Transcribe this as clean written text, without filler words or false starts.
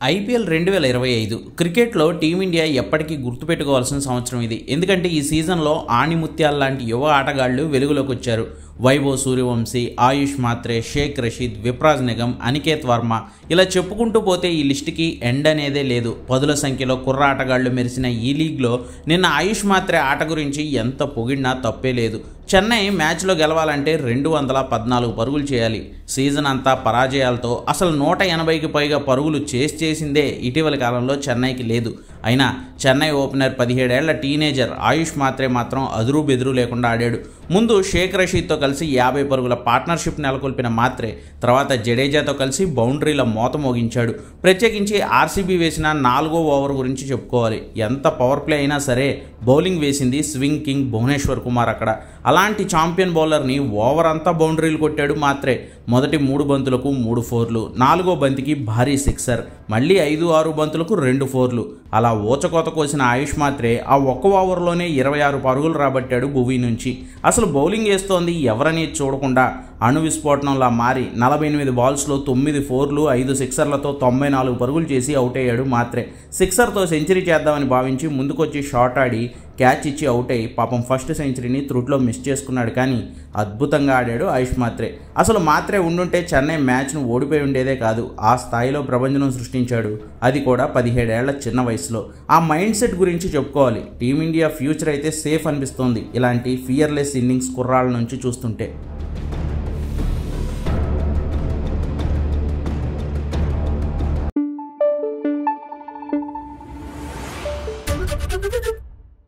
IPL 2025 క్రికెట్లో team India ఎప్పటికీ గుర్తుపెట్టుకోవాల్సిన సంవత్సరం ఇది. ఎందుకంటే ఈ సీజన్లో ఆణిముత్యాల లాంటి యువ ఆటగాళ్లు వెలుగులోకి వచ్చారు. వైభవ్ సూర్యవంశీ, ఆయుష్ మాత్రే, షేక్ రషీద్, విప్రాజ్ నిగమ్, అనికేత్ వర్మ ఇలా చెప్పుకుంటూ పోతే ఈ లిస్టుకి ఎండ్ అనేదే లేదు. పదుల సంఖ్యలో కుర్ర ఆటగాళ్లు మెరిసిన ఈ లీగ్లో నిన్న ఆయుష్ మాత్రే ఆట గురించి ఎంత పొగిడినా తప్పే లేదు. చెన్నై మ్యాచ్లో గెలవాలంటే 214 పరుగులు చేయాలి. సీజన్ అంతా పరాజయాలతో అసలు 180కి పైగా పరుగులు చేసిందే ఇటీవలి కాలంలో చెన్నైకి లేదు. అయినా చెన్నై ఓపెనర్ 17 ఏళ్ల టీనేజర్ ఆయుష్ మాత్రే మాత్రం అదురు బెదురు లేకుండా ఆడాడు. ముందు షేక్ రషీద్తో కలిసి 50 పరుగుల పార్ట్నర్షిప్ నెలకొల్పిన మాత్రే తర్వాత జడేజాతో కలిసి బౌండరీల మోత మోగించాడు. ప్రత్యేకించి ఆర్సీబీ వేసిన 4వ ఓవర్ గురించి చెప్పుకోవాలి. ఎంత పవర్ ప్లే అయినా సరే బౌలింగ్ వేసింది స్వింగ్ కింగ్ భువనేశ్వర్ కుమార్. అక్కడ అలాంటి ఛాంపియన్ బౌలర్ని ఓవర్ అంతా బౌండరీలు కొట్టాడు మాత్రే. మొదటి 3 బంతులకు 3 ఫోర్లు, 4వ బంతికి భారీ సిక్సర్, మళ్ళీ 5-6 బంతులకు 2 ఫోర్లు. అలా ఊచకోత కోసిన ఆయుష్ మాత్రే ఆ ఒక్క ఓవర్లోనే 26 పరుగులు రాబట్టాడు భువీ నుంచి. అసలు బౌలింగ్ వేస్తోంది ఎవరని చూడకుండా అణు విస్ఫోటనంలా మారి 48 బాల్స్లో 9 ఫోర్లు, 5 సిక్సర్లతో 94 పరుగులు చేసి అవుట్ అయ్యాడు మాత్రే. సిక్సర్తో సెంచరీ చేద్దామని భావించి ముందుకొచ్చి షాట్ ఆడి క్యాచ్ ఇచ్చి అవుట్ అయ్యి పాపం ఫస్ట్ సెంచరీని త్రుట్లో మిస్ చేసుకున్నాడు. కానీ అద్భుతంగా ఆడాడు ఆయుష్ మాత్రే. అసలు మాత్రే ఉండుంటే చెన్నై మ్యాచ్ను ఓడిపోయి ఉండేదే కాదు. ఆ స్థాయిలో ప్రభంజనం సృష్టించాడు, అది కూడా 17 ఏళ్ల చిన్న వయసులో. ఆ మైండ్ సెట్ గురించి చెప్పుకోవాలి. టీమిండియా ఫ్యూచర్ అయితే సేఫ్ అనిపిస్తోంది ఇలాంటి ఫియర్లెస్ ఇన్నింగ్స్ కుర్రాళ్ళ నుంచి చూస్తుంటే.